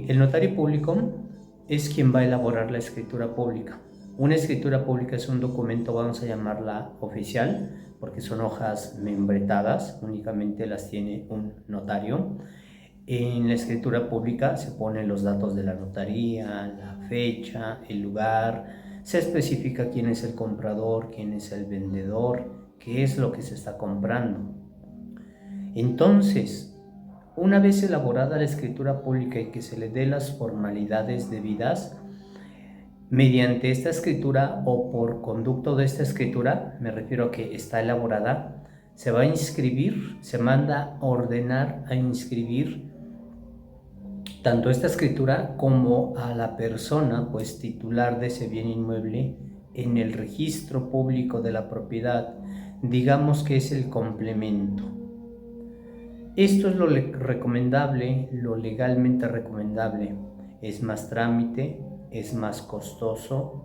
el notario público es quien va a elaborar la escritura pública. Una escritura pública es un documento, vamos a llamarla oficial, porque son hojas membretadas, únicamente las tiene un notario. En la escritura pública se ponen los datos de la notaría, la fecha, el lugar, se especifica quién es el comprador, quién es el vendedor, qué es lo que se está comprando. Entonces, una vez elaborada la escritura pública y que se le dé las formalidades debidas, mediante esta escritura o por conducto de esta escritura, me refiero a que está elaborada, se va a inscribir, se manda a ordenar a inscribir tanto esta escritura como a la persona pues titular de ese bien inmueble en el registro público de la propiedad. Digamos que es el complemento. Esto es lo recomendable, lo legalmente recomendable. Es más trámite, es más costoso,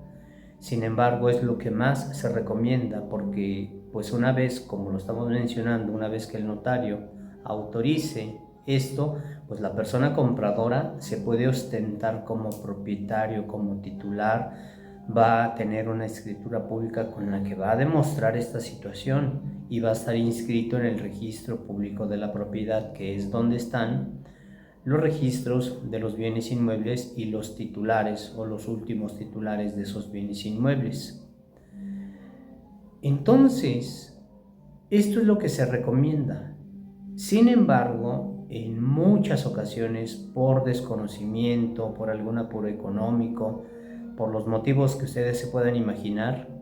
sin embargo es lo que más se recomienda porque pues una vez, como lo estamos mencionando, una vez que el notario autorice esto, pues la persona compradora se puede ostentar como propietario, como titular, va a tener una escritura pública con la que va a demostrar esta situación y va a estar inscrito en el registro público de la propiedad, que es donde están los registros de los bienes inmuebles y los titulares o los últimos titulares de esos bienes inmuebles. Entonces, esto es lo que se recomienda. Sin embargo, en muchas ocasiones, por desconocimiento, por algún apuro económico, por los motivos que ustedes se puedan imaginar,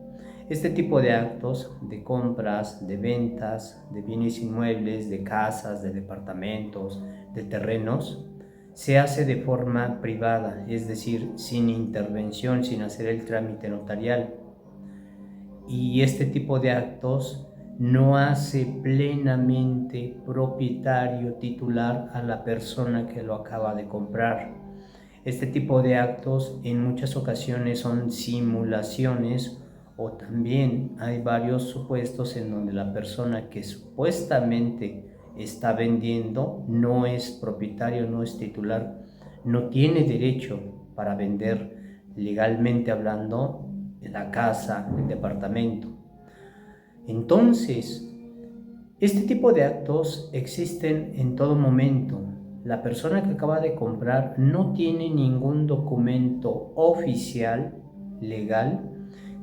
este tipo de actos de compras, de ventas, de bienes inmuebles, de casas, de departamentos, de terrenos, se hace de forma privada, es decir, sin intervención, sin hacer el trámite notarial. Y este tipo de actos no hace plenamente propietario titular a la persona que lo acaba de comprar. Este tipo de actos en muchas ocasiones son simulaciones o también hay varios supuestos en donde la persona que supuestamente está vendiendo no es propietario, no es titular, no tiene derecho para vender legalmente hablando la casa, el departamento. Entonces, este tipo de actos existen en todo momento. La persona que acaba de comprar no tiene ningún documento oficial, legal,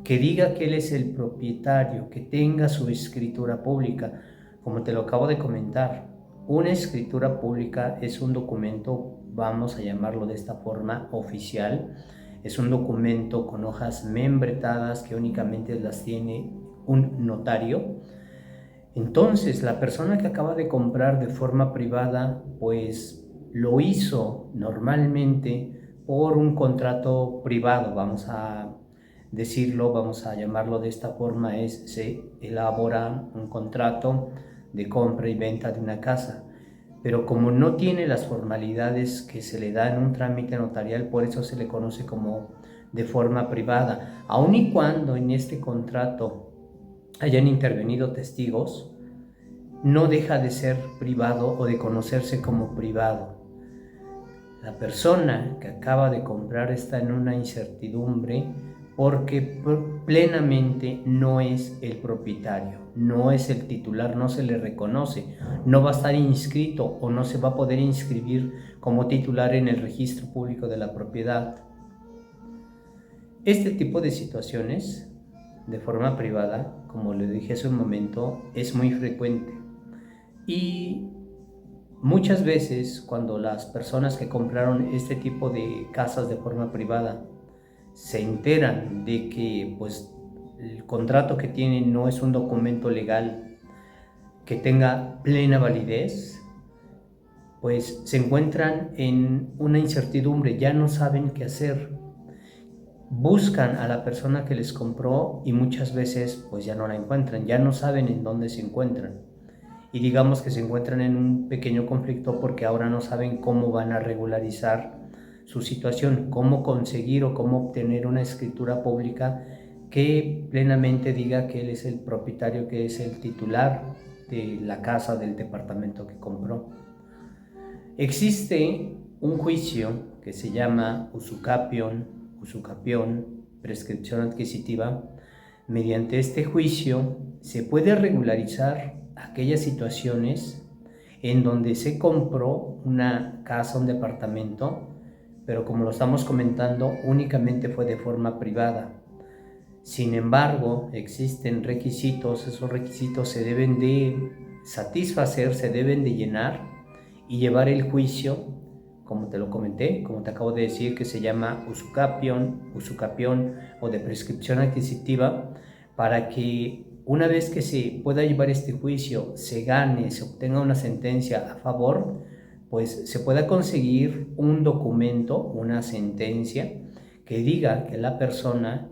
que diga que él es el propietario, que tenga su escritura pública. Como te lo acabo de comentar, una escritura pública es un documento, vamos a llamarlo de esta forma, oficial. Es un documento con hojas membretadas que únicamente las tiene un notario. Entonces, la persona que acaba de comprar de forma privada, pues lo hizo normalmente por un contrato privado, vamos a decirlo, vamos a llamarlo de esta forma, se elabora un contrato de compra y venta de una casa, pero como no tiene las formalidades que se le da en un trámite notarial, por eso se le conoce como de forma privada, aun y cuando en este contrato hayan intervenido testigos, no deja de ser privado o de conocerse como privado. La persona que acaba de comprar está en una incertidumbre porque plenamente no es el propietario, no es el titular, no se le reconoce, no va a estar inscrito o no se va a poder inscribir como titular en el registro público de la propiedad. Este tipo de situaciones de forma privada, como le dije hace un momento, es muy frecuente. Y muchas veces cuando las personas que compraron este tipo de casas de forma privada se enteran de que pues el contrato que tienen no es un documento legal que tenga plena validez, pues se encuentran en una incertidumbre, ya no saben qué hacer. Buscan a la persona que les compró y muchas veces pues ya no la encuentran, ya no saben en dónde se encuentran. Y digamos que se encuentran en un pequeño conflicto porque ahora no saben cómo van a regularizar su situación, cómo conseguir o cómo obtener una escritura pública que plenamente diga que él es el propietario, que es el titular de la casa, del departamento que compró. Existe un juicio que se llama usucapión, prescripción adquisitiva. Mediante este juicio se puede regularizar aquellas situaciones en donde se compró una casa, un departamento, pero como lo estamos comentando, únicamente fue de forma privada. Sin embargo, existen requisitos, esos requisitos se deben de satisfacer, se deben de llenar y llevar el juicio, como te lo comenté, como te acabo de decir, que se llama usucapión o de prescripción adquisitiva, para que una vez que se pueda llevar este juicio, se gane, se obtenga una sentencia a favor, pues se pueda conseguir un documento, una sentencia que diga que la persona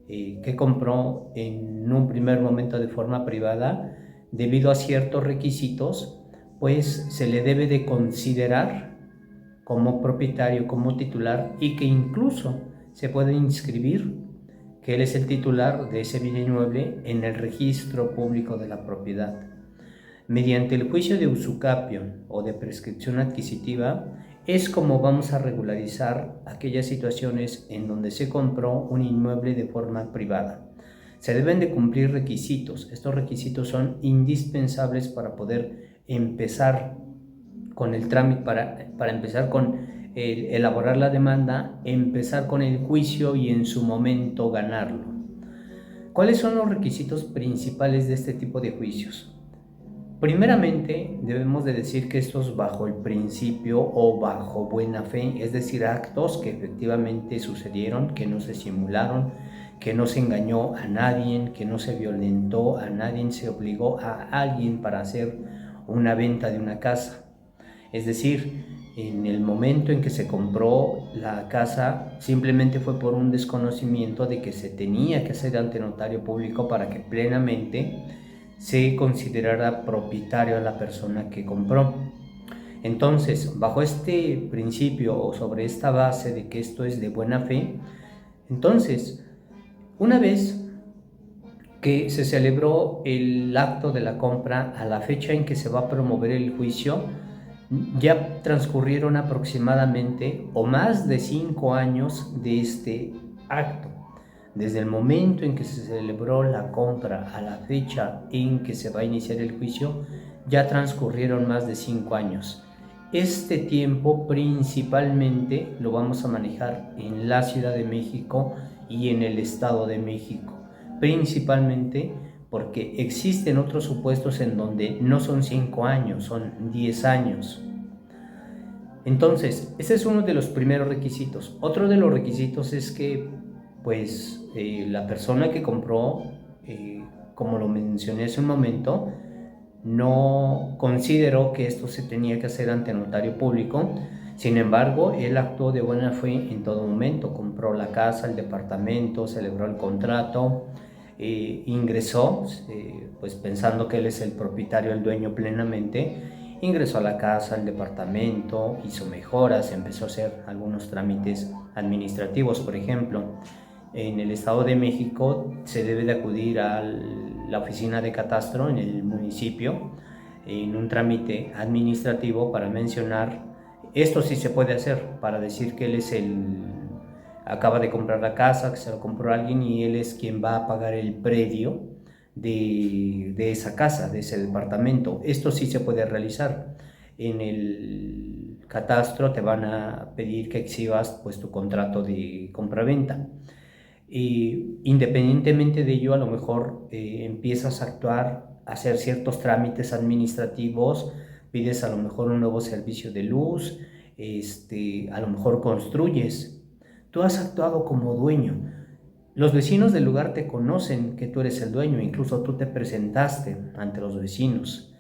que compró en un primer momento de forma privada, debido a ciertos requisitos, pues se le debe de considerar como propietario, como titular, y que incluso se puede inscribir que él es el titular de ese bien inmueble en el registro público de la propiedad. Mediante el juicio de usucapio o de prescripción adquisitiva es como vamos a regularizar aquellas situaciones en donde se compró un inmueble de forma privada. Se deben de cumplir requisitos. Estos requisitos son indispensables para poder empezar con el trámite, para empezar con elaborar la demanda, empezar con el juicio y en su momento ganarlo. ¿Cuáles son los requisitos principales de este tipo de juicios? Primeramente, debemos de decir que esto es bajo el principio o bajo buena fe, es decir, actos que efectivamente sucedieron, que no se simularon, que no se engañó a nadie, que no se violentó a nadie, se obligó a alguien para hacer una venta de una casa. Es decir, en el momento en que se compró la casa, simplemente fue por un desconocimiento de que se tenía que hacer ante notario público para que plenamente se considerara propietario a la persona que compró. Entonces, bajo este principio o sobre esta base de que esto es de buena fe, entonces, una vez que se celebró el acto de la compra a la fecha en que se va a promover el juicio, ya transcurrieron aproximadamente o más de 5 años de este acto. Desde el momento en que se celebró la compra a la fecha en que se va a iniciar el juicio, ya transcurrieron más de 5 años. Este tiempo principalmente lo vamos a manejar en la Ciudad de México y en el Estado de México, principalmente porque existen otros supuestos en donde no son 5 años, son 10 años. Entonces, ese es uno de los primeros requisitos. Otro de los requisitos es que, pues, la persona que compró, como lo mencioné hace un momento, no consideró que esto se tenía que hacer ante notario público. Sin embargo, él actuó de buena fe en todo momento. Compró la casa, el departamento, celebró el contrato, ingresó, pues pensando que él es el propietario, el dueño plenamente. Ingresó a la casa, al departamento, hizo mejoras, empezó a hacer algunos trámites administrativos. Por ejemplo, en el Estado de México se debe de acudir a la oficina de catastro en el municipio en un trámite administrativo para mencionar, esto sí se puede hacer, para decir que él es acaba de comprar la casa, que se lo compró a alguien y él es quien va a pagar el predio de esa casa, de ese departamento. Esto sí se puede realizar. En el catastro te van a pedir que exhibas pues tu contrato de compraventa. Y independientemente de ello, a lo mejor empiezas a actuar, a hacer ciertos trámites administrativos, pides a lo mejor un nuevo servicio de luz, a lo mejor construyes. Tú has actuado como dueño. Los vecinos del lugar te conocen que tú eres el dueño, incluso tú te presentaste ante los vecinos.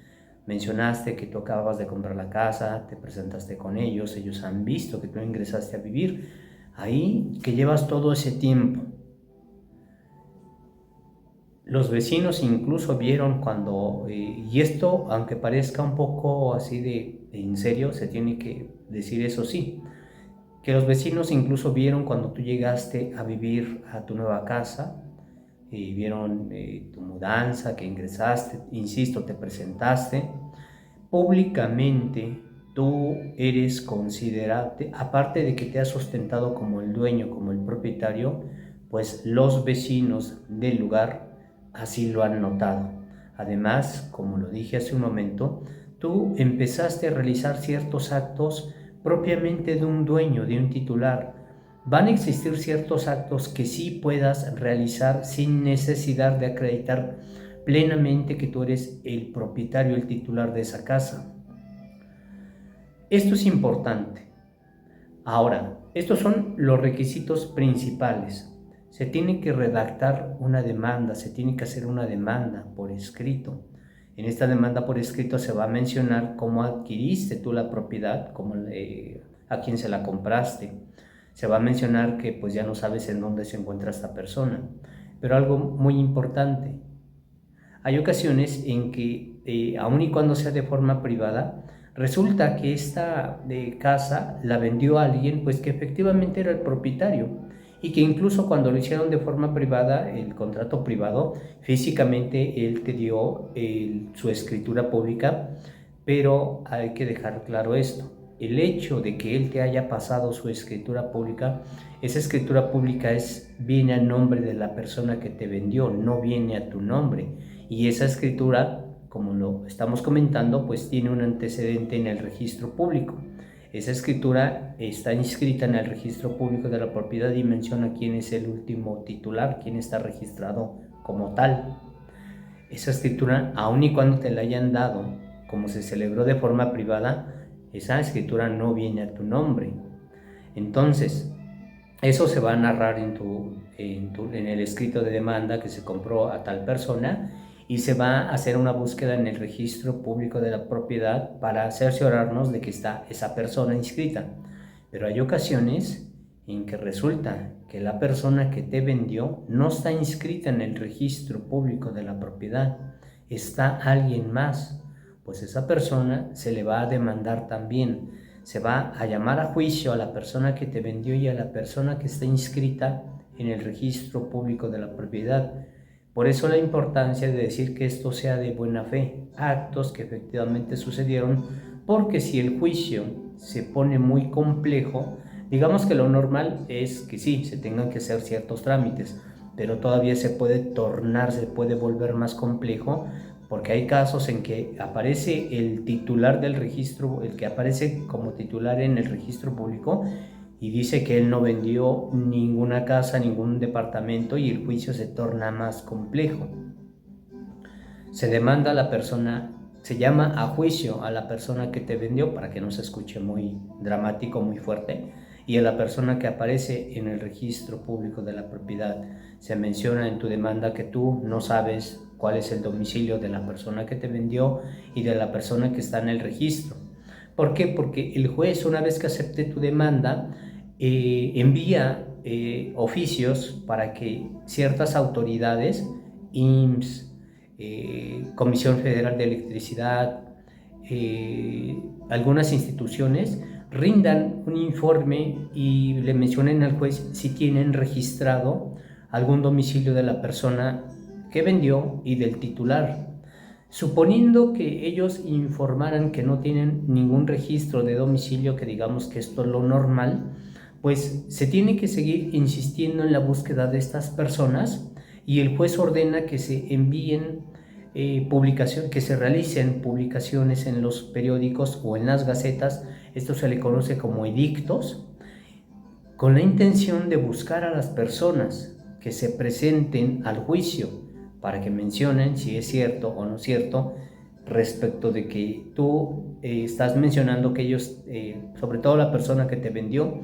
Mencionaste que tú acababas de comprar la casa, te presentaste con ellos han visto que tú ingresaste a vivir ahí, que llevas todo ese tiempo. Los vecinos incluso vieron cuando, y esto aunque parezca un poco así de en serio, se tiene que decir eso sí, que los vecinos incluso vieron cuando tú llegaste a vivir a tu nueva casa, vieron tu mudanza, que ingresaste, insisto, te presentaste públicamente, tú eres considerado, aparte de que te has sustentado como el dueño, como el propietario, pues los vecinos del lugar así lo han notado. Además, como lo dije hace un momento, tú empezaste a realizar ciertos actos propiamente de un dueño, de un titular. Van a existir ciertos actos que sí puedas realizar sin necesidad de acreditar plenamente que tú eres el propietario, el titular de esa casa. Esto es importante. Ahora, estos son los requisitos principales. Se tiene que redactar una demanda, se tiene que hacer una demanda por escrito. En esta demanda por escrito se va a mencionar cómo adquiriste tú la propiedad, a quién se la compraste. Se va a mencionar que pues ya no sabes en dónde se encuentra esta persona. Pero algo muy importante, hay ocasiones en que, aun y cuando sea de forma privada, resulta que esta casa la vendió a alguien pues que efectivamente era el propietario y que incluso cuando lo hicieron de forma privada, el contrato privado, físicamente él te dio su escritura pública, pero hay que dejar claro esto. El hecho de que él te haya pasado su escritura pública, esa escritura pública viene a nombre de la persona que te vendió, no viene a tu nombre. Y esa escritura, como lo estamos comentando, pues tiene un antecedente en el registro público. Esa escritura está inscrita en el registro público de la propiedad y menciona quién es el último titular, quién está registrado como tal. Esa escritura, aun y cuando te la hayan dado, como se celebró de forma privada, esa escritura no viene a tu nombre. Entonces, eso se va a narrar en el escrito de demanda que se compró a tal persona y se va a hacer una búsqueda en el registro público de la propiedad para cerciorarnos de que está esa persona inscrita. Pero hay ocasiones en que resulta que la persona que te vendió no está inscrita en el registro público de la propiedad, está alguien más, pues esa persona se le va a demandar también. Se va a llamar a juicio a la persona que te vendió y a la persona que está inscrita en el registro público de la propiedad. Por eso la importancia de decir que esto sea de buena fe, actos que efectivamente sucedieron, porque si el juicio se pone muy complejo, digamos que lo normal es que sí, se tengan que hacer ciertos trámites, pero todavía se puede volver más complejo, porque hay casos en que aparece el titular del registro, el que aparece como titular en el registro público, y dice que él no vendió ninguna casa, ningún departamento, y el juicio se torna más complejo. Se demanda a la persona, se llama a juicio a la persona que te vendió, para que no se escuche muy dramático, muy fuerte, y a la persona que aparece en el registro público de la propiedad. Se menciona en tu demanda que tú no sabes cuál es el domicilio de la persona que te vendió y de la persona que está en el registro. ¿Por qué? Porque el juez, una vez que acepte tu demanda, envía oficios para que ciertas autoridades, IMSS, Comisión Federal de Electricidad, algunas instituciones, rindan un informe y le mencionen al juez si tienen registrado algún domicilio de la persona que vendió y del titular. Suponiendo que ellos informaran que no tienen ningún registro de domicilio, que digamos que esto es lo normal, pues se tiene que seguir insistiendo en la búsqueda de estas personas y el juez ordena que se envíen que se realicen publicaciones en los periódicos o en las gacetas. Esto se le conoce como edictos, con la intención de buscar a las personas que se presenten al juicio para que mencionen si es cierto o no cierto respecto de que tú estás mencionando que ellos, sobre todo la persona que te vendió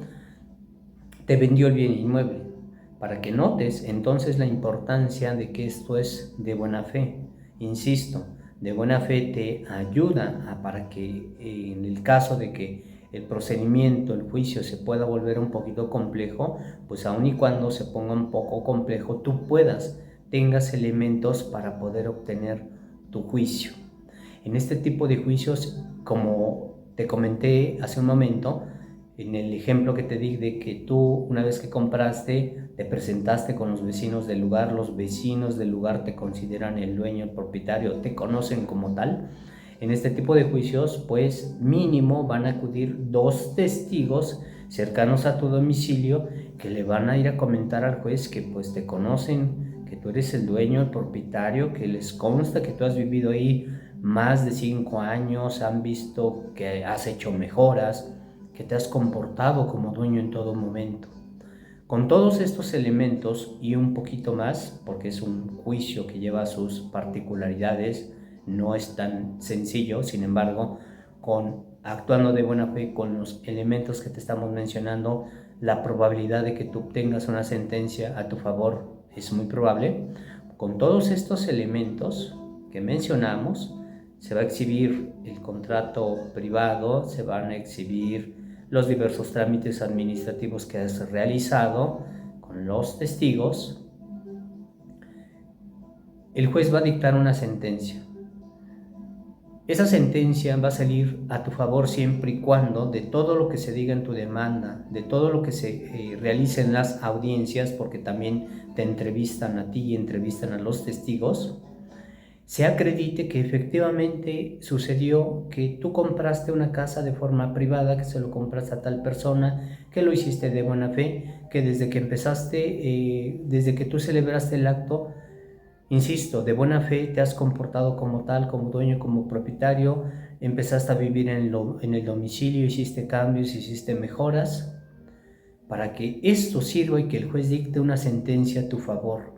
el bien inmueble, para que notes entonces la importancia de que esto es de buena fe. Insisto, de buena fe te ayuda para que en el caso de que el procedimiento, el juicio se pueda volver un poquito complejo, pues aun y cuando se ponga un poco complejo, tú tengas elementos para poder obtener tu juicio. En este tipo de juicios, como te comenté hace un momento, en el ejemplo que te di de que tú, una vez que compraste, te presentaste con los vecinos del lugar, los vecinos del lugar te consideran el dueño, el propietario, te conocen como tal. En este tipo de juicios, pues mínimo van a acudir 2 testigos cercanos a tu domicilio que le van a ir a comentar al juez que pues te conocen, que tú eres el dueño, el propietario, que les consta que tú has vivido ahí más de 5 años, han visto que has hecho mejoras, que te has comportado como dueño en todo momento. Con todos estos elementos y un poquito más, porque es un juicio que lleva sus particularidades, no es tan sencillo, sin embargo, actuando de buena fe con los elementos que te estamos mencionando, la probabilidad de que tú obtengas una sentencia a tu favor es muy probable. Con todos estos elementos que mencionamos, se va a exhibir el contrato privado, se van a exhibir los diversos trámites administrativos que has realizado con los testigos. El juez va a dictar una sentencia. Esa sentencia va a salir a tu favor siempre y cuando de todo lo que se diga en tu demanda, de todo lo que se realice en las audiencias, porque también te entrevistan a ti y entrevistan a los testigos, se acredite que efectivamente sucedió, que tú compraste una casa de forma privada, que se lo compraste a tal persona, que lo hiciste de buena fe, que desde que empezaste, desde que tú celebraste el acto, insisto, de buena fe te has comportado como tal, como dueño, como propietario, empezaste a vivir en el domicilio, hiciste cambios, hiciste mejoras, para que esto sirva y que el juez dicte una sentencia a tu favor.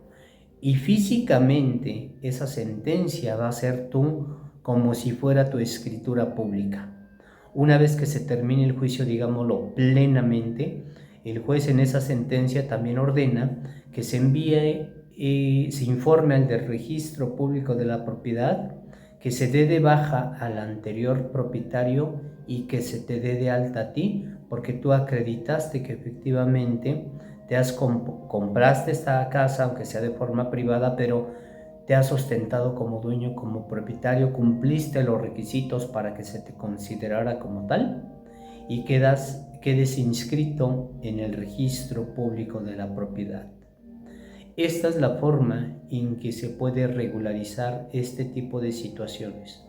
Y físicamente esa sentencia va a ser tú como si fuera tu escritura pública. Una vez que se termine el juicio, digámoslo plenamente, el juez en esa sentencia también ordena que se envíe se informe al del registro público de la propiedad, que se dé de baja al anterior propietario y que se te dé de alta a ti, porque tú acreditaste que efectivamente compraste esta casa, aunque sea de forma privada, pero te has ostentado como dueño, como propietario, cumpliste los requisitos para que se te considerara como tal y quedes inscrito en el registro público de la propiedad. Esta es la forma en que se puede regularizar este tipo de situaciones,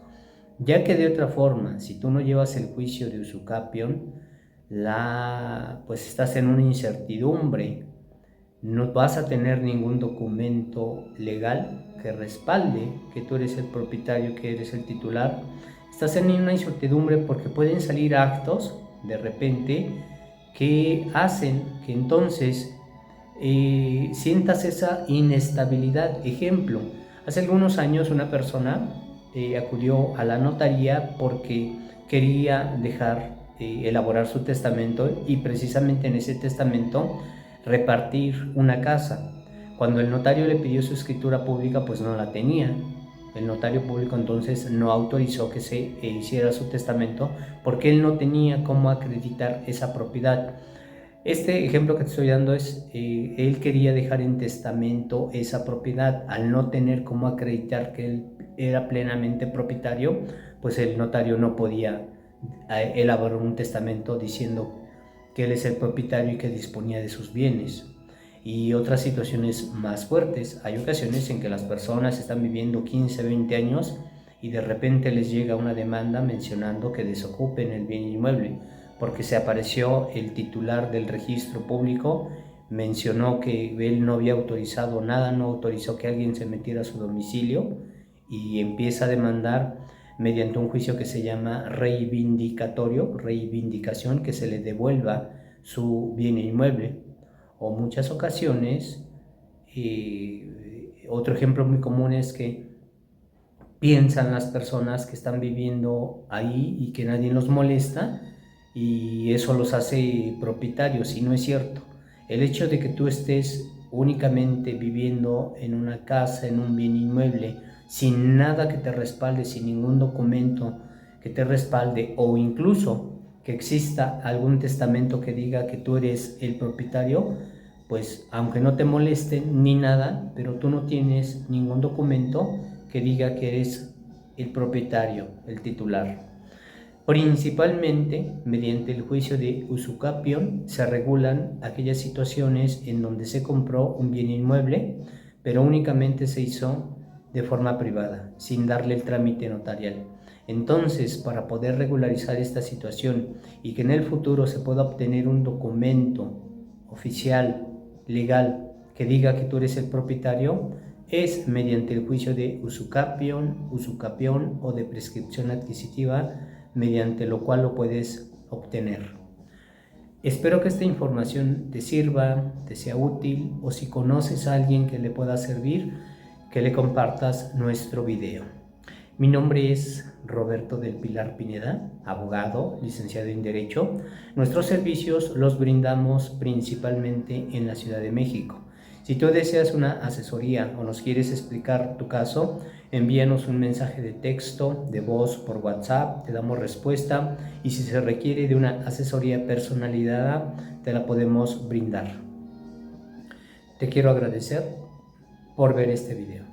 ya que de otra forma, si tú no llevas el juicio de usucapión, pues estás en una incertidumbre, no vas a tener ningún documento legal que respalde que tú eres el propietario, que eres el titular. Estás en una incertidumbre porque pueden salir actos de repente que hacen que entonces sientas esa inestabilidad. Ejemplo, hace algunos años una persona acudió a la notaría porque quería elaborar su testamento y precisamente en ese testamento repartir una casa. Cuando el notario le pidió su escritura pública, pues no la tenía. El notario público entonces no autorizó que se hiciera su testamento porque él no tenía cómo acreditar esa propiedad. Este ejemplo que te estoy dando es, él quería dejar en testamento esa propiedad. Al no tener cómo acreditar que él era plenamente propietario, pues el notario no podía elaborar un testamento diciendo que él es el propietario y que disponía de sus bienes. Y otras situaciones más fuertes. Hay ocasiones en que las personas están viviendo 15, 20 años y de repente les llega una demanda mencionando que desocupen el bien inmueble, porque se apareció el titular del registro público, mencionó que él no había autorizado nada, no autorizó que alguien se metiera a su domicilio y empieza a demandar mediante un juicio que se llama reivindicación, que se le devuelva su bien inmueble. O muchas ocasiones, otro ejemplo muy común es que piensan las personas que están viviendo ahí y que nadie los molesta y eso los hace propietarios, y no es cierto. El hecho de que tú estés únicamente viviendo en una casa, en un bien inmueble, sin nada que te respalde, sin ningún documento que te respalde, o incluso que exista algún testamento que diga que tú eres el propietario, pues aunque no te molesten ni nada, pero tú no tienes ningún documento que diga que eres el propietario, el titular. Principalmente, mediante el juicio de usucapión, se regulan aquellas situaciones en donde se compró un bien inmueble, pero únicamente se hizo de forma privada, sin darle el trámite notarial. Entonces, para poder regularizar esta situación y que en el futuro se pueda obtener un documento oficial, legal, que diga que tú eres el propietario, es mediante el juicio de usucapión o de prescripción adquisitiva, mediante lo cual lo puedes obtener. Espero que esta información te sirva, te sea útil, o si conoces a alguien que le pueda servir, que le compartas nuestro video. Mi nombre es Roberto del Pilar Pineda, abogado, licenciado en Derecho. Nuestros servicios los brindamos principalmente en la Ciudad de México. Si tú deseas una asesoría o nos quieres explicar tu caso, envíanos un mensaje de texto, de voz por WhatsApp, te damos respuesta, y si se requiere de una asesoría personalizada, te la podemos brindar. Te quiero agradecer por ver este video.